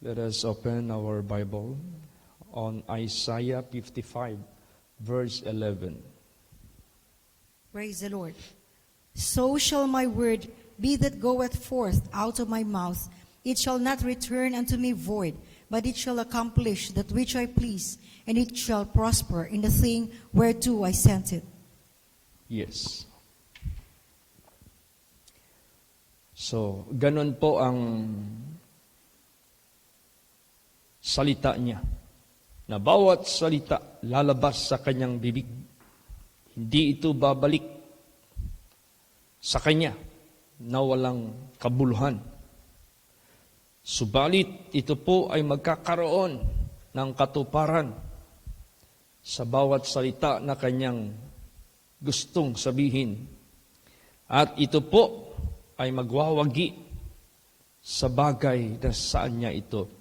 Let us open our Bible on Isaiah 55, verse 11. Praise the Lord. So shall my word be that goeth forth out of my mouth. It shall not return unto me void, but it shall accomplish that which I please, and it shall prosper in the thing whereto I sent it. Yes. So, ganun po ang salita niya, na bawat salita lalabas sa kanyang bibig. Hindi ito babalik sa kanya na walang kabuluhan. Subalit ito po ay magkakaroon ng katuparan sa bawat salita na kanyang gustong sabihin. At ito po ay magwawagi sa bagay na saan niya ito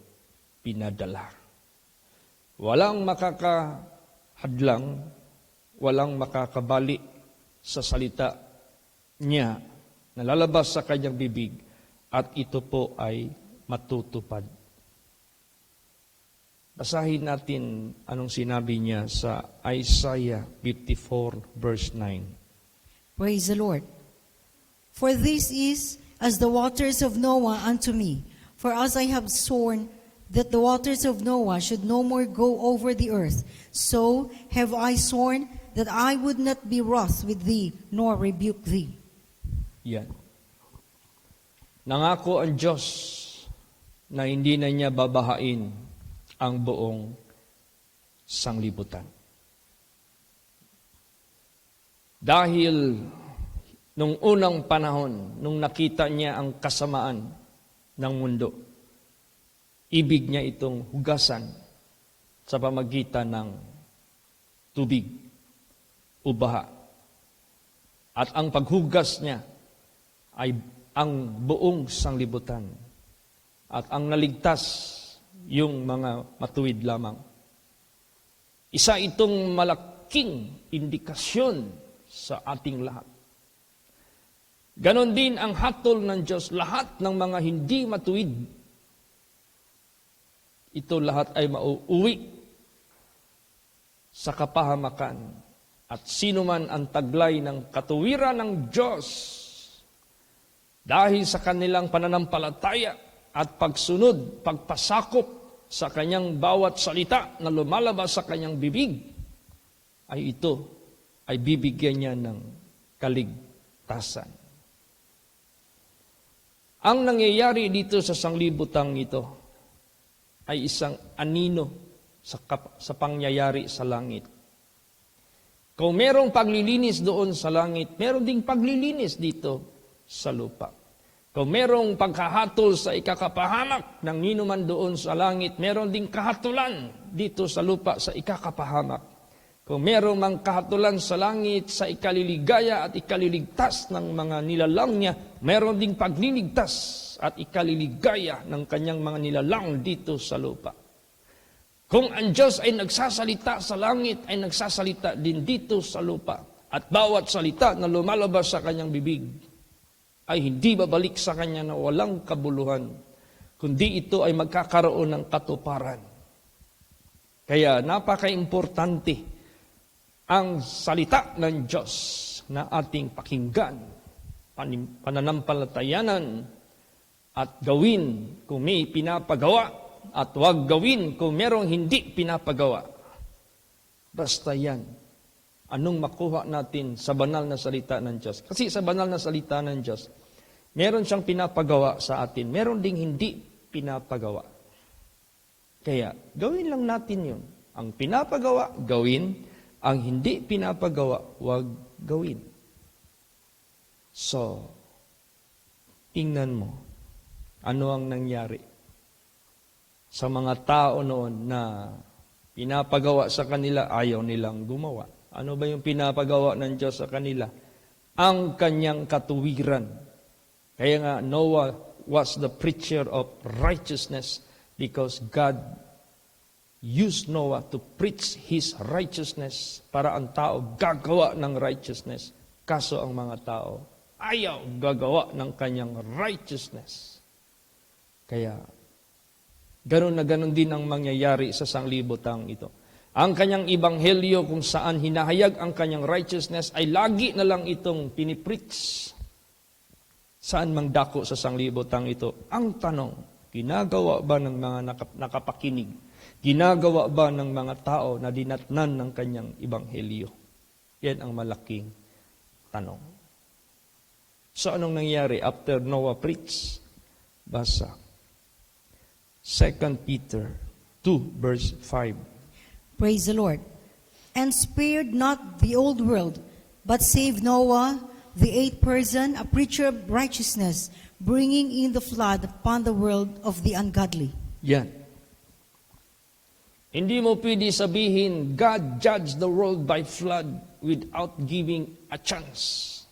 pinadala. Walang makakahadlang, walang makakabali sa salita niya na lalabas sa kanyang bibig, at ito po ay matutupad. Basahin natin anong sinabi niya sa Isaiah 54 verse 9. Praise the Lord. For this is as the waters of Noah unto me. For as I have sworn that the waters of Noah should no more go over the earth, so have I sworn that I would not be wroth with thee, nor rebuke thee. Yan. Nangako ang Diyos na hindi na niya babahain ang buong sanglibutan. Dahil nung unang panahon, nung nakita niya ang kasamaan ng mundo, ibig niya itong hugasan sa pamagitan ng tubig o baha. At ang paghugas niya ay ang buong sanglibutan. At ang naligtas yung mga matuwid lamang. Isa itong malaking indikasyon sa ating lahat. Ganon din ang hatol ng Diyos. Lahat ng mga hindi matuwid, ito lahat ay mauuwi sa kapahamakan. At sino man ang taglay ng katuwiran ng Diyos dahil sa kanilang pananampalataya at pagsunod, pagpasakop sa kanyang bawat salita na lumalabas sa kanyang bibig, ay ito ay bibigyan niya ng kaligtasan. Ang nangyayari dito sa sanglibutang ito ay isang anino sa pangyayari sa langit. Kung merong paglilinis doon sa langit, meron ding paglilinis dito sa lupa. Kung merong pagkahatol sa ikakapahamak ng ninuman doon sa langit, meron ding kahatulan dito sa lupa sa ikakapahamak. Kung merong mang kahatulan sa langit sa ikaliligaya at ikaliligtas ng mga nilalang niya, meron ding pagliligtas at ikaliligaya ng kanyang mga nilalang dito sa lupa. Kung ang Diyos ay nagsasalita sa langit, ay nagsasalita din dito sa lupa. At bawat salita na lumalabas sa kanyang bibig ay hindi babalik sa kanya na walang kabuluhan, kundi ito ay magkakaroon ng katuparan. Kaya napaka-importante ang salita ng Diyos na ating pakinggan, pananampalatayanan, at gawin kung may pinapagawa, at huwag gawin kung merong hindi pinapagawa. Basta yan. Anong makuha natin sa banal na salita ng Diyos? Kasi sa banal na salita ng Diyos, meron siyang pinapagawa sa atin, meron ding hindi pinapagawa. Kaya, gawin lang natin yun. Ang pinapagawa, gawin. Ang hindi pinapagawa, huwag gawin. So, tingnan mo, ano ang nangyari sa mga tao noon na pinapagawa sa kanila, ayaw nilang gumawa. Ano ba yung pinapagawa ng Diyos sa kanila? Ang kanyang katuwiran. Kaya nga, Noah was the preacher of righteousness because God used Noah to preach His righteousness para ang tao gagawa ng righteousness. Kaso ang mga tao ayaw gagawa ng kanyang righteousness. Kaya, Ganon na ganon din ang mangyayari sa sanglibutang ito. Ang kanyang ibanghelyo kung saan hinahayag ang kanyang righteousness ay lagi na lang itong pinipreach. Saan mang dako sa sanglibutang ito? Ang tanong, ginagawa ba ng mga nakapakinig? Ginagawa ba ng mga tao na dinatnan ng kanyang ibanghelyo? Yan ang malaking tanong. So anong nangyari after Noah preached? Basa. 2 Peter 2 verse 5. Praise the Lord. And spared not the old world, but saved Noah, the eighth person, a preacher of righteousness, bringing in the flood upon the world of the ungodly. Yan. Hindi mo pwede sabihin, God judged the world by flood without giving a chance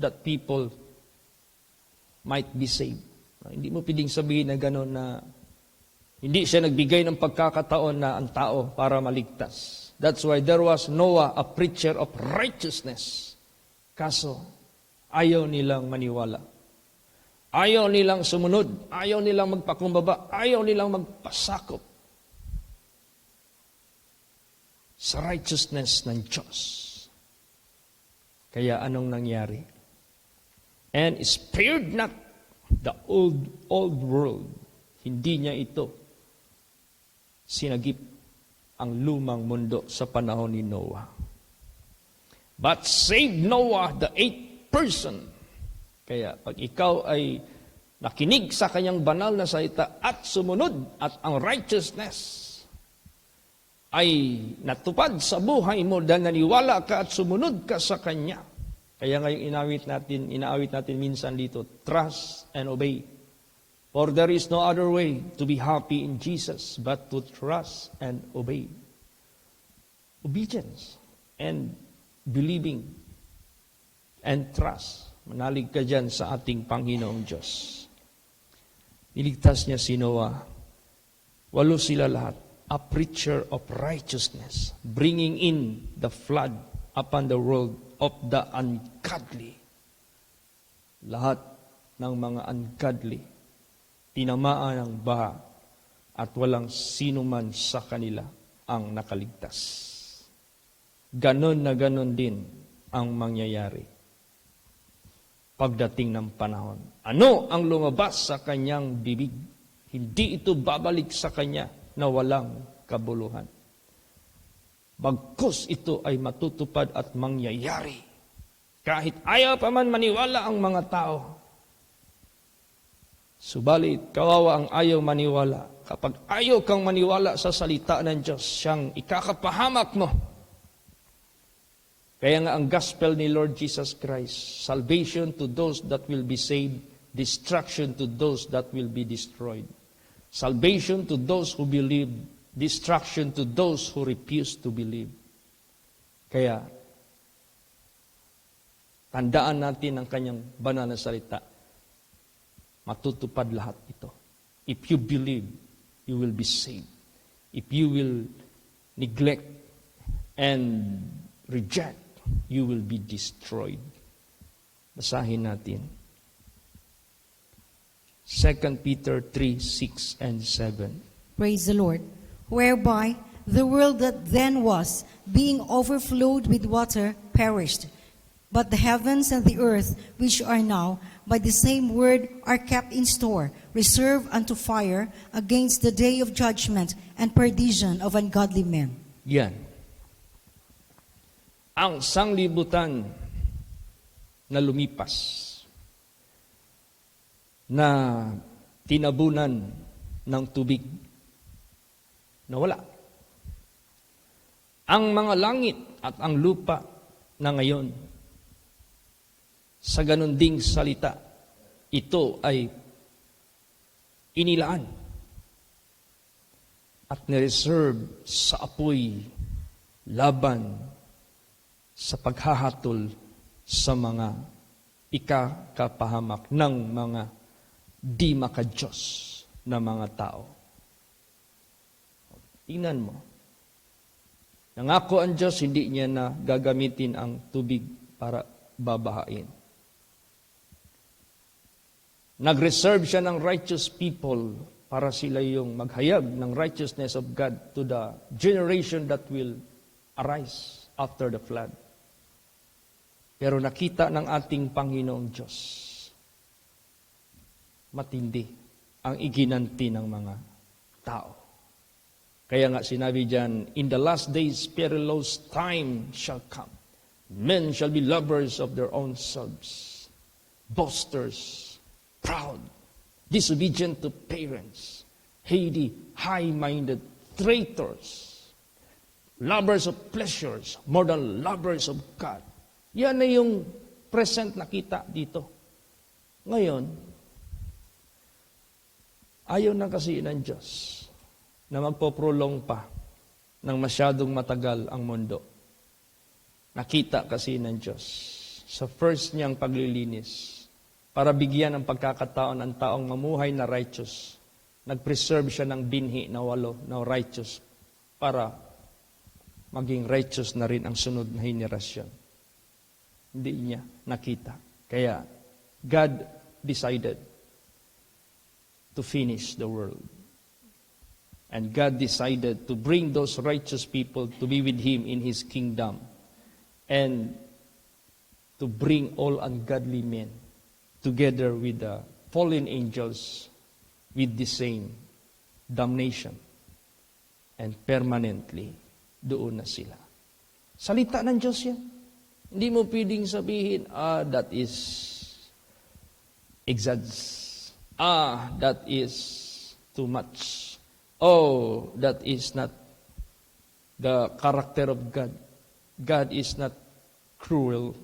that people might be saved. Hindi mo pwedeng sabihin na gano'n na hindi siya nagbigay ng pagkakataon na ang tao para maligtas. That's why there was Noah, a preacher of righteousness. Kaso, ayaw nilang maniwala. Ayaw nilang sumunod. Ayaw nilang magpakumbaba. Ayaw nilang magpasakop sa righteousness ng Diyos. Kaya anong nangyari? And spared not the old world. Hindi niya ito sinagip ang lumang mundo sa panahon ni Noah. But saved Noah, the eighth person. Kaya pag ikaw ay nakinig sa kanyang banal na salita at sumunod at ang righteousness ay natupad sa buhay mo dahil naniwala ka at sumunod ka sa kanya. Kaya ngayong inaawit natin minsan dito, trust and obey. For there is no other way to be happy in Jesus but to trust and obey. Obedience and believing and trust. Manalig ka dyan sa ating Panginoong Diyos. Niligtas niya si Noah. 8 sila lahat. A preacher of righteousness, bringing in the flood upon the world of the ungodly. Lahat ng mga ungodly tinamaan ng baha at walang sino man sa kanila ang nakaligtas. Ganon na ganon din ang mangyayari pagdating ng panahon. Ano ang lumabas sa kanyang bibig? Hindi ito babalik sa kanya na walang kabuluhan. Bagkus ito ay matutupad at mangyayari. Kahit ayaw pa man maniwala ang mga tao, subalit, kawawa ang ayaw maniwala. Kapag ayaw kang maniwala sa salita ng Diyos, siyang ikakapahamak mo. Kaya nga ang gospel ni Lord Jesus Christ, salvation to those that will be saved, destruction to those that will be destroyed. Salvation to those who believe, destruction to those who refuse to believe. Kaya, tandaan natin ang kanyang banal na salita. Matutupad lahat ito. If you believe, you will be saved. If you will neglect and reject, you will be destroyed. Basahin natin. 2 Peter 3, 6 and 7. Praise the Lord. Whereby the world that then was, being overflowed with water, perished. But the heavens and the earth, which are now, by the same word, are kept in store, reserved unto fire, against the day of judgment and perdition of ungodly men. Yan. Ang sanglibutan na lumipas, na tinabunan ng tubig, nawala. Ang mga langit at ang lupa na ngayon, sa ganun ding salita, ito ay inilaan at nireserve sa apoy laban sa paghahatol sa mga ikakapahamak ng mga di makadiyos na mga tao. Tingnan mo. Nangako ang Diyos, hindi niya na gagamitin ang tubig para babahain. Nag-reserve siya ng righteous people para sila yung maghayag ng righteousness of God to the generation that will arise after the flood. Pero nakita ng ating Panginoong Diyos, matindi ang iginanti ng mga tao. Kaya nga sinabi diyan, in the last days, perilous time shall come. Men shall be lovers of their own selves, boasters, proud, disobedient to parents, heady, high-minded, traitors, lovers of pleasures more than lovers of God. Yan na yung present nakita dito. Ngayon, ayaw na kasi ng Diyos na magpoprolong pa ng masyadong matagal ang mundo. Nakita kasi ng Diyos sa first niyang paglilinis para bigyan ng pagkakataon ang taong mamuhay na righteous. Nag-preserve siya ng binhi na 8 na righteous para maging righteous na rin ang sunod na henerasyon. Hindi niya nakita. Kaya God decided to finish the world. And God decided to bring those righteous people to be with Him in His kingdom and to bring all ungodly men together with the fallen angels with the same damnation. And permanently, doon na sila. Salita ng Diyos yan. Hindi mo pwedeng sabihin, that is exaggerated. That is too much. Oh, that is not the character of God. God is not cruel.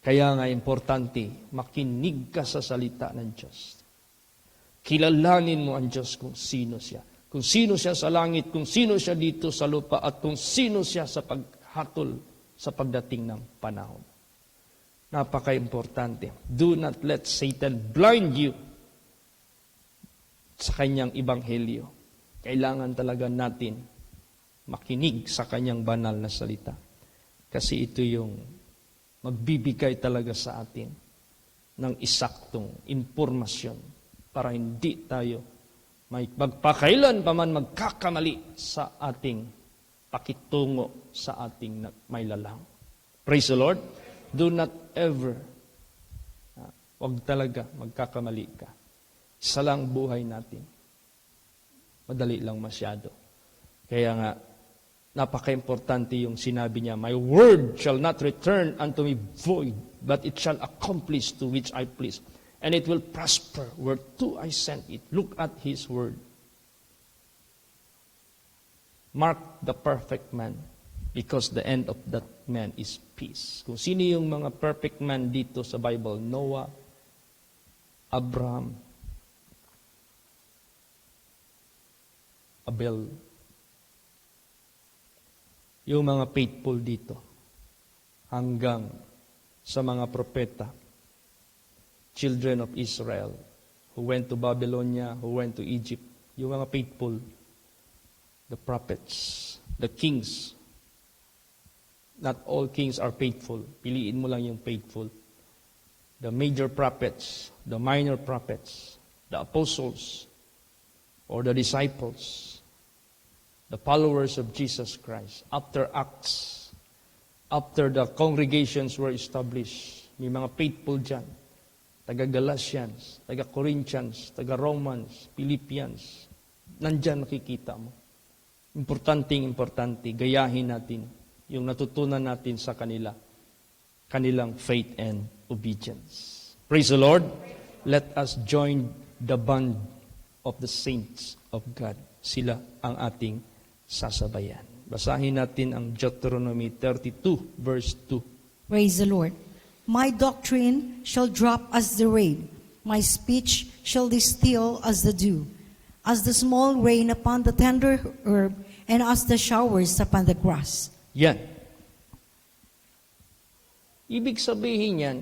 Kaya nga importante, makinig ka sa salita ng Diyos. Kilalanin mo ang Diyos kung sino siya. Kung sino siya sa langit, kung sino siya dito sa lupa, at kung sino siya sa paghatol sa pagdating ng panahon. Napaka-importante. Do not let Satan blind you sa kanyang ebanghelyo. Kailangan talaga natin makinig sa kanyang banal na salita. Kasi ito yung magbibigay talaga sa atin ng isaktong impormasyon para hindi tayo may magpakailan pa man magkakamali sa ating pakitungo sa ating may lalang. Praise the Lord. Do not ever, wag talaga magkakamali ka. Isa lang buhay natin. Madali lang masyado. Kaya nga, napaka-importante yung sinabi niya, my word shall not return unto me void, but it shall accomplish to which I please. And it will prosper whereto I sent it. Look at His word. Mark the perfect man, because the end of that man is peace. Kung sino yung mga perfect man dito sa Bible, Noah, Abraham, Abel, yung mga faithful dito, hanggang sa mga propeta, children of Israel, who went to Babylonia, who went to Egypt, yung mga faithful, the prophets, the kings. Not all kings are faithful. Piliin mo lang yung faithful. The major prophets, the minor prophets, the apostles, or the disciples, the followers of Jesus Christ. After Acts, after the congregations were established, may mga faithful dyan. Taga-Galatians, taga-Corinthians, taga-Romans, Philippians. Nandyan makikita mo. Importante, gayahin natin yung natutunan natin sa kanila, kanilang faith and obedience. Praise the Lord. Let us join the band of the saints of God. Sila ang ating sasabayan. Basahin natin ang Deuteronomy 32, verse 2. Praise the Lord. My doctrine shall drop as the rain. My speech shall distill as the dew, as the small rain upon the tender herb, and as the showers upon the grass. Yan. Ibig sabihin yan,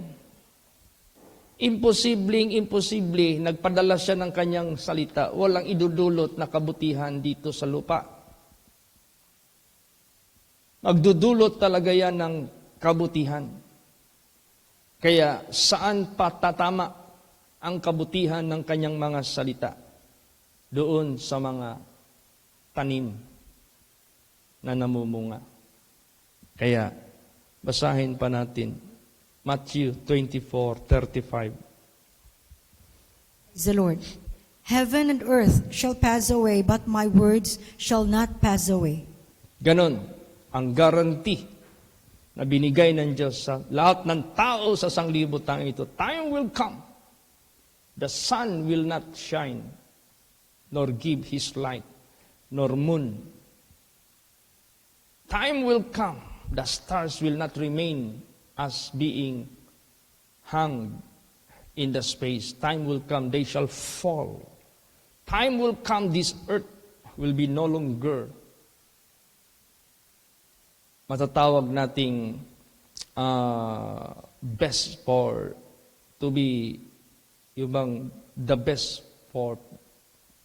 imposible, nagpadala siya ng kanyang salita, walang idudulot na kabutihan dito sa lupa. Magdudulot talaga yan ng kabutihan. Kaya saan pa tatama ang kabutihan ng kanyang mga salita doon sa mga tanim na namumunga. Kaya, basahin pa natin Matthew 24:35. Praise the Lord. Heaven and earth shall pass away, but my words shall not pass away. Ganon ang guarantee na binigay ng Diyos sa lahat ng tao sa sanglibutan ito. Time will come. The sun will not shine, nor give his light, nor moon. Time will come. The stars will not remain as being hung in the space. Time will come. They shall fall. Time will come. This earth will be no longer matatawag nating best for to be the best for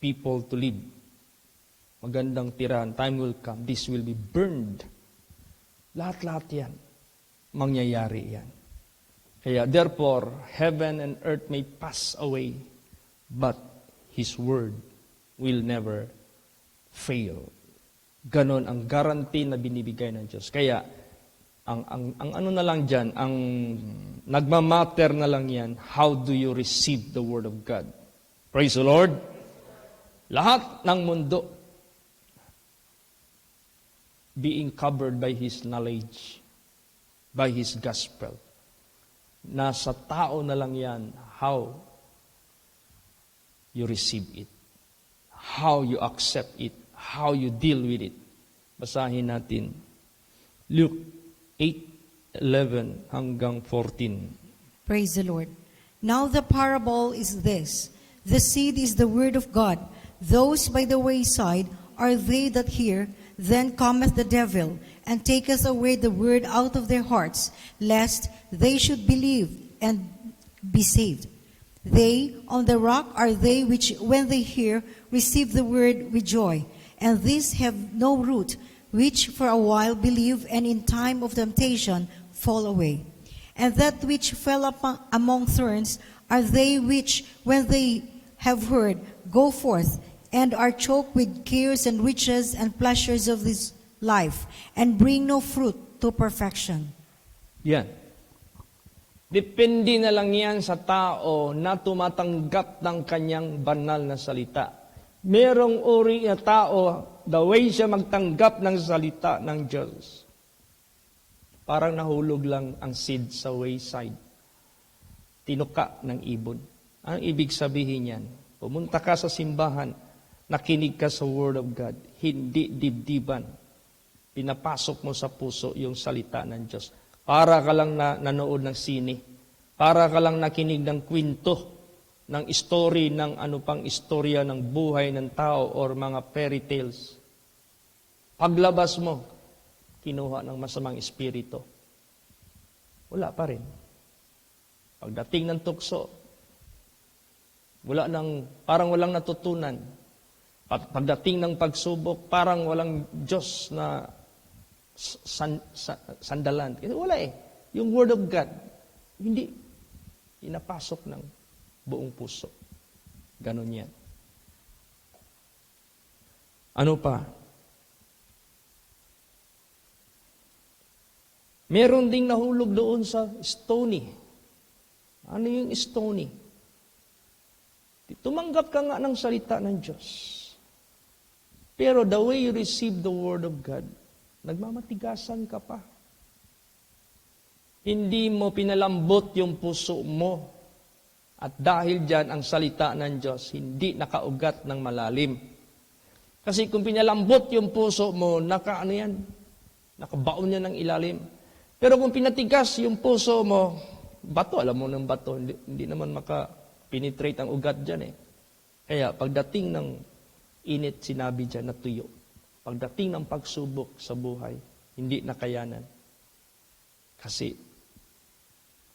people to live. Magandang tirahan. Time will come. This will be burned. Lahat-lahat yan. Mangyayari yan. Kaya therefore, heaven and earth may pass away, but His word will never fail. Ganon ang guarantee na binibigay ng Diyos. Kaya, ang ano na lang dyan, ang nagmamatter na lang yan, how do you receive the Word of God? Praise the Lord! Lahat ng mundo, being covered by His knowledge, by His gospel. Nasa tao na lang yan, how you receive it, how you accept it, how you deal with it. Basahin natin. Luke 8:11 hanggang 14. Praise the Lord. Now the parable is this. The seed is the word of God. Those by the wayside are they that hear. Then cometh the devil, and taketh away the word out of their hearts, lest they should believe and be saved. They on the rock are they which, when they hear, receive the word with joy. And these have no root, which for a while believe, and in time of temptation fall away. And that which fell among thorns are they which, when they have heard, go forth, and are choked with cares and riches and pleasures of this life, and bring no fruit to perfection. Yan. Depende na lang yan sa tao na tumatanggap ng kanyang banal na salita. Merong uri na tao, the way siya magtanggap ng salita ng Diyos, parang nahulog lang ang seed sa wayside. Tinuka ng ibon. Ang ibig sabihin yan, pumunta ka sa simbahan, nakinig ka sa Word of God, hindi dibdiban. Pinapasok mo sa puso yung salita ng Diyos. Para ka lang nanood ng sine. Para ka lang nakinig ng kwento, ng story, ng ano pang istorya ng buhay ng tao or mga fairy tales. Paglabas mo, kinuha ng masamang espiritu. Wala pa rin. Pagdating ng tukso, parang walang natutunan. Pagdating ng pagsubok, parang walang Diyos na sandalan. Kasi wala eh. Yung Word of God, hindi pinapasok ng buong puso. Ganon yan. Ano pa? Meron ding nahulog doon sa stony. Ano yung stony? Tumanggap ka nga ng salita ng Diyos. Pero the way you receive the Word of God, nagmamatigasan ka pa. Hindi mo pinalambot yung puso mo. At dahil dyan, ang salita ng Diyos, hindi nakaugat ng malalim. Kasi kung pinalambot yung puso mo, nakabaon niya ng ilalim. Pero kung pinatigas yung puso mo, bato, alam mo ng bato, hindi naman maka-penetrate ang ugat dyan eh. Kaya pagdating ng init, sinabi dyan na tuyo. Pagdating ng pagsubok sa buhay, hindi nakayanan. Kasi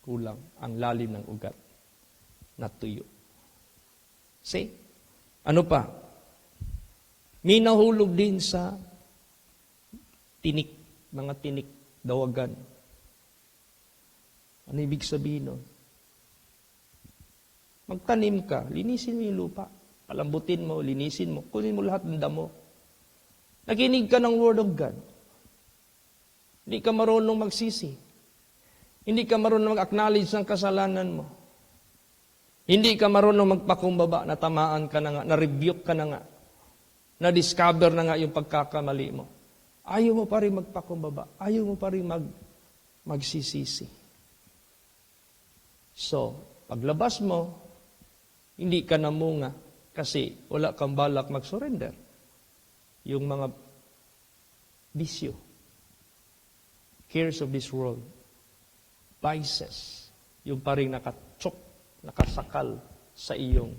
kulang ang lalim ng ugat na tuyo. See? Ano pa? May nahulog din sa tinik, mga tinik, dawagan. Ano ibig sabihin nun? Magtanim ka, linisin mo yung lupa. Palambutin mo, linisin mo, kunin mo lahat ng damo. Nakinig ka ng Word of God. Hindi ka marunong magsisi. Hindi ka marunong mag-acknowledge ng kasalanan mo. Hindi ka marunong magpakumbaba, natamaan ka na nga, na-rebuke ka na nga, na-discover na nga yung pagkakamali mo. Ayaw mo pa rin magpakumbaba. Ayaw mo pa rin magsisisi. So, paglabas mo, hindi ka namunga kasi wala kang balak mag-surrender. Yung mga bisyo, cares of this world, vices, yung pa rin nakasakal sa iyong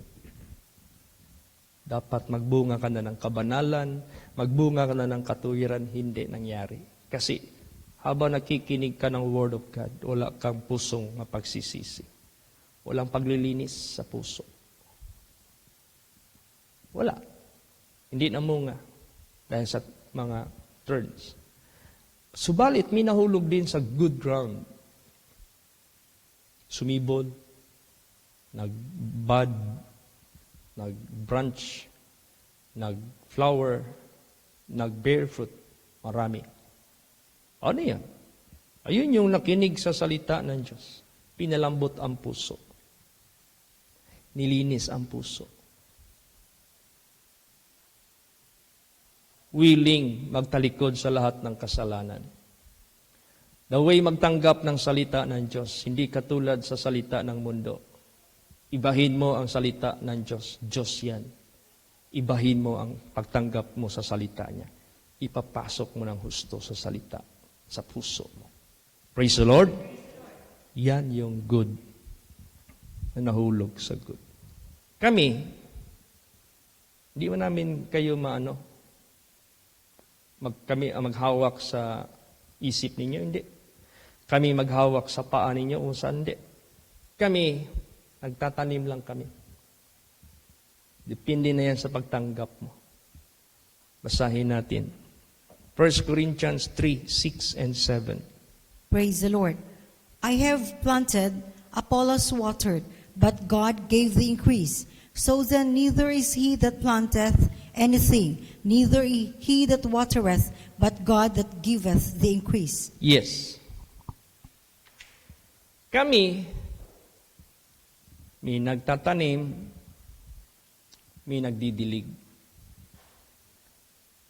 dapat magbunga ka na ng kabanalan, magbunga ka na ng katuwiran, hindi nangyari. Kasi habang nakikinig ka ng Word of God, wala kang pusong mapagsisisi. Walang paglilinis sa puso. Wala. Hindi namunga dahil sa mga turns. Subalit, may nahulog din sa good ground. Sumibol, nagbud, nag-branch, nag-flower, nag-bear fruit. Marami. Ano yan? Ayun yung nakinig sa salita ng Diyos. Pinalambot ang puso. Nilinis ang puso. Willing magtalikod sa lahat ng kasalanan. The way magtanggap ng salita ng Diyos, hindi katulad sa salita ng mundo. Ibahin mo ang salita ng Diyos. Diyos yan. Ibahin mo ang pagtanggap mo sa salita niya. Ipapasok mo ng husto sa salita, sa puso mo. Praise the Lord. Yan yung good na nahulog sa good. Kami, hindi mo namin kayo maghawak sa isip ninyo, hindi. Kami maghawak sa paa ninyo, o saan, hindi. Kami, nagtatanim lang kami. Depende na yan sa pagtanggap mo. Basahin natin. 1 Corinthians 3, 6 and 7. Praise the Lord. I have planted, Apollos watered, but God gave the increase. So then neither is he that planteth anything, neither he that watereth, but God that giveth the increase. Yes. Kami, may nagtatanim, may nagdidilig.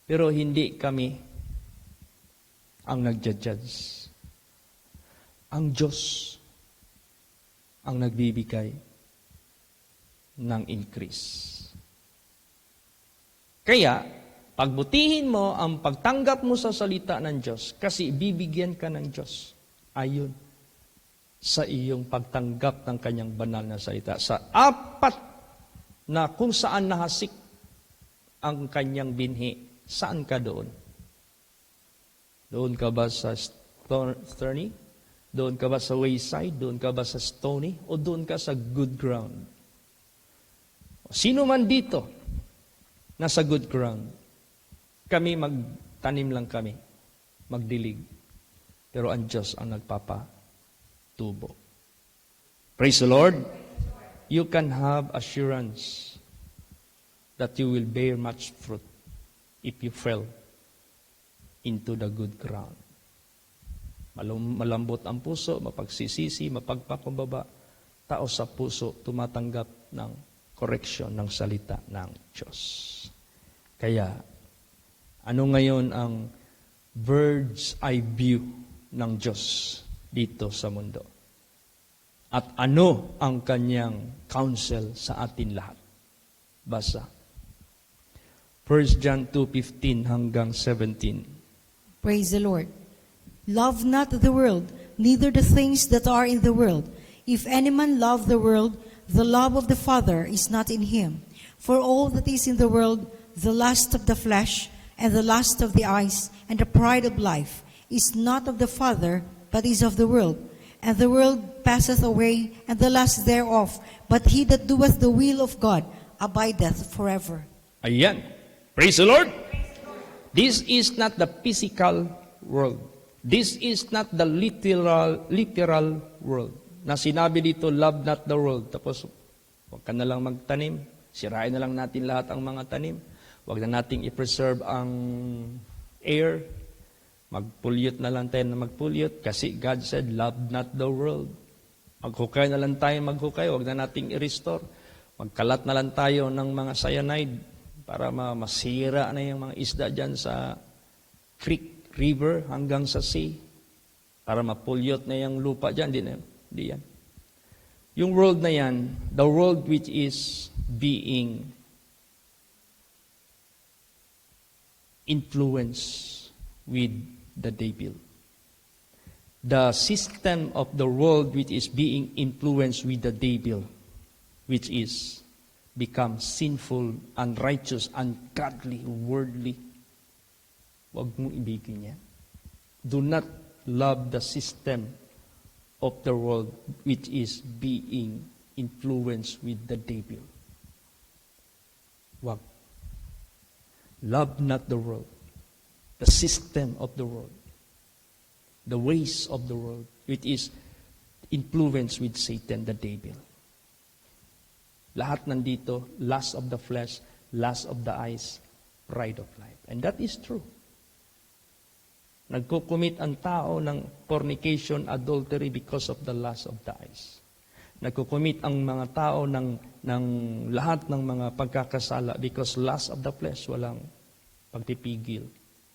Pero hindi kami ang nagja-judge. Ang Diyos ang nagbibigay ng increase. Kaya, pagbutihin mo ang pagtanggap mo sa salita ng Diyos kasi bibigyan ka ng Diyos ayon sa iyong pagtanggap ng kanyang banal na salita. Sa apat na kung saan nahasik ang kanyang binhi, saan ka doon? Doon ka ba sa Stony? Doon ka ba sa wayside? Doon ka ba sa stony? O doon ka sa good ground? Sino man dito nasa good ground, kami magtanim lang kami, magdilig. Pero ang Diyos ang nagpapatubo. Praise the Lord. You can have assurance that you will bear much fruit if you fell into the good ground. Malambot ang puso, mapagsisisi, mapagpakumbaba. Tao sa puso tumatanggap ng correction ng salita ng Diyos. Kaya, ano ngayon ang bird's eye view ng Diyos dito sa mundo? At ano ang kanyang counsel sa atin lahat? Basa. 1 John 2:15 hanggang 17. Praise the Lord. Love not the world, neither the things that are in the world. If any man love the world, the love of the Father is not in him. For all that is in the world, the lust of the flesh, and the lust of the eyes, and the pride of life, is not of the Father, but is of the world. And the world passeth away, and the lust thereof, but he that doeth the will of God abideth forever. Ayan. Praise the Lord. This is not the physical world. This is not the literal world. Na sinabi dito, love not the world. Tapos Huwag ka na lang magtanim. Sirain na lang natin lahat ang mga tanim. Huwag na nating i-preserve ang air. Mag-pollute na lang tayo na mag-pollute. Kasi God said, love not the world. Maghukay na lang tayo maghukay. Huwag na nating i-restore. Magkalat na lang tayo ng mga cyanide para masira na yung mga isda dyan sa creek, river, hanggang sa sea. Para ma-pollute na yung lupa dyan. Di yan. Yung world na yan, the world which is being influenced with the devil. The system of the world which is being influenced with the devil, which is become sinful, unrighteous, ungodly, worldly. Huwag mong ibigin yan. Do not love the system of the world which is being influenced with the devil. Wag. Love not the world, the system of the world, the ways of the world, which is influenced with Satan, the devil. Lahat nandito, lust of the flesh, lust of the eyes, pride of life. And that is true. Nagkukumit ang tao ng fornication, adultery because of the lust of the eyes. Nagkukumit ang mga tao ng lahat ng mga pagkakasala because lust of the flesh, walang pagpipigil.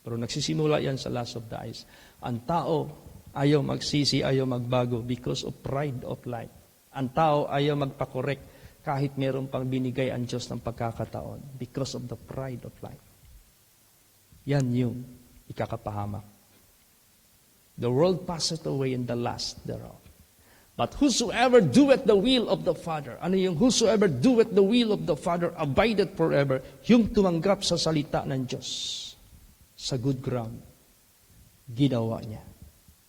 Pero nagsisimula yan sa lust of the eyes. Ang tao ayaw magsisi, ayaw magbago because of pride of life. Ang tao ayaw magpakorek kahit meron pang binigay ang Diyos ng pagkakataon because of the pride of life. Yan yung ikakapahamak. The world passeth away and the lust thereof. But whosoever doeth the will of the Father, ano yung whosoever doeth the will of the Father abideth forever, yung tumanggap sa salita ng Diyos, sa good ground, ginawa niya.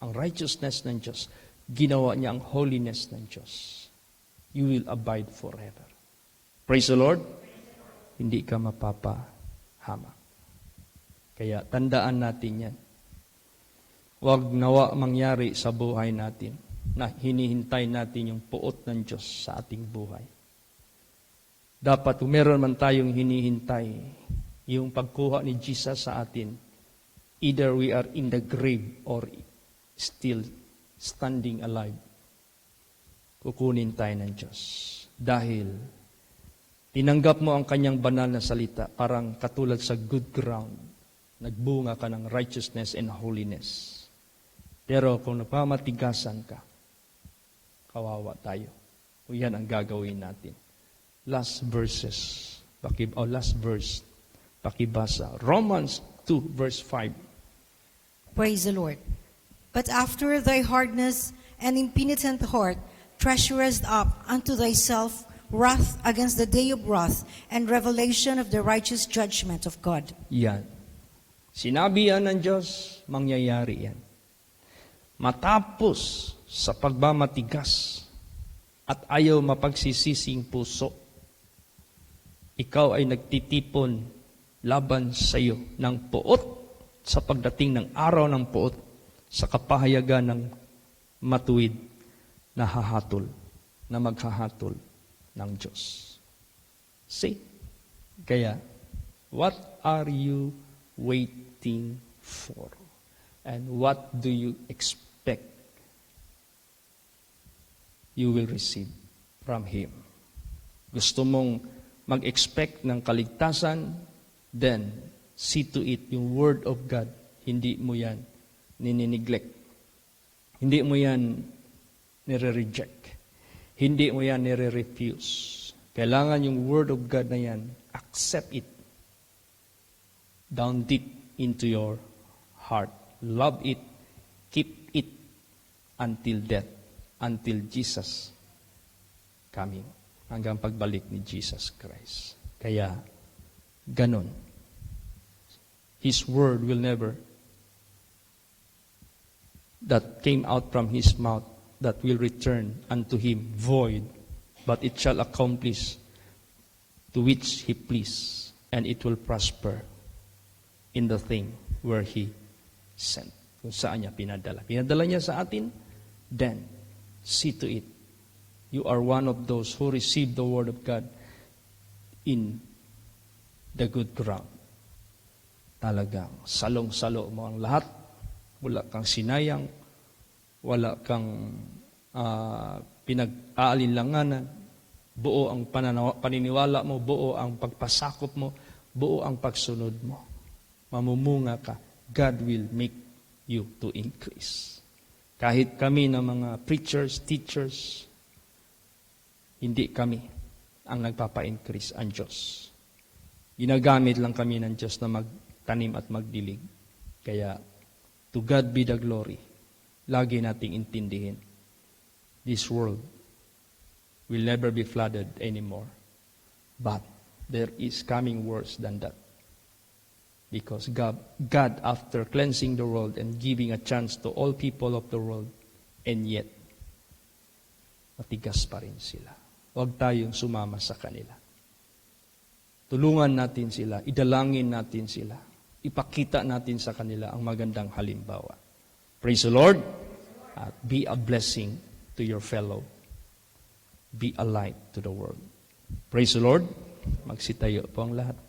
Ang righteousness ng Diyos, ginawa niya ang holiness ng Diyos. You will abide forever. Praise the Lord. Hindi ka mapapahamak. Kaya tandaan natin yan. Huwag nawa mangyari sa buhay natin na hinihintay natin yung puot ng Diyos sa ating buhay. Dapat kung meron man tayong hinihintay, yung pagkuha ni Jesus sa atin, either we are in the grave or still standing alive, kukunin tayo ng Diyos. Dahil tinanggap mo ang kanyang banal na salita, parang katulad sa good ground, nagbunga ka ng righteousness and holiness. Pero kung napamatigasan ka, kawawa tayo. O yan ang gagawin natin. Last verse, pakibasa. Romans 2 verse 5. Praise the Lord. But after thy hardness and impenitent heart treasurest up unto thyself wrath against the day of wrath and revelation of the righteous judgment of God. Yan. Sinabi yan ng Diyos, mangyayari yan. Matapos sa pagmamatigas at ayaw mapagsisising puso, ikaw ay nagtitipon laban sa iyo ng puot sa pagdating ng araw ng puot sa kapahayagan ng matuwid na hahatol, na maghahatol ng Diyos. See? Kaya, what are you waiting for? And what do you expect you will receive from Him? Gusto mong mag-expect ng kaligtasan, then see to it yung Word of God. Hindi mo yan ninineglect. Hindi mo yan nire-reject. Hindi mo yan nire-refuse. Kailangan yung Word of God na yan, accept it down deep into your heart. Love it, keep it until death, until Jesus coming, hanggang pagbalik ni Jesus Christ. Kaya, ganon. His word will never, that came out from His mouth, that will return unto Him void, but it shall accomplish to which He please, and it will prosper in the thing where He sent. Kung saan niya pinadala. Pinadala niya sa atin, then see to it you are one of those who receive the Word of God in the good ground. Talagang salong-salo mo ang lahat. Wala kang sinayang. Wala kang pinag-aalinlanganan. Buo ang paniniwala mo. Buo ang pagpasakop mo. Buo ang pagsunod mo. Mamumunga ka. God will make you to increase. Kahit kami na mga preachers, teachers, hindi kami ang nagpapa-increase, ang Diyos. Ginagamit lang kami ng Diyos na magtanim at magdilig. Kaya, to God be the glory. Lagi nating intindihin. This world will never be flooded anymore. But there is coming worse than that. Because God, after cleansing the world and giving a chance to all people of the world, and yet, matigas pa rin sila. Huwag tayong sumama sa kanila. Tulungan natin sila, idalangin natin sila, ipakita natin sa kanila ang magandang halimbawa. Praise the Lord. At be a blessing to your fellow. Be a light to the world. Praise the Lord. Magsitayo po ang lahat.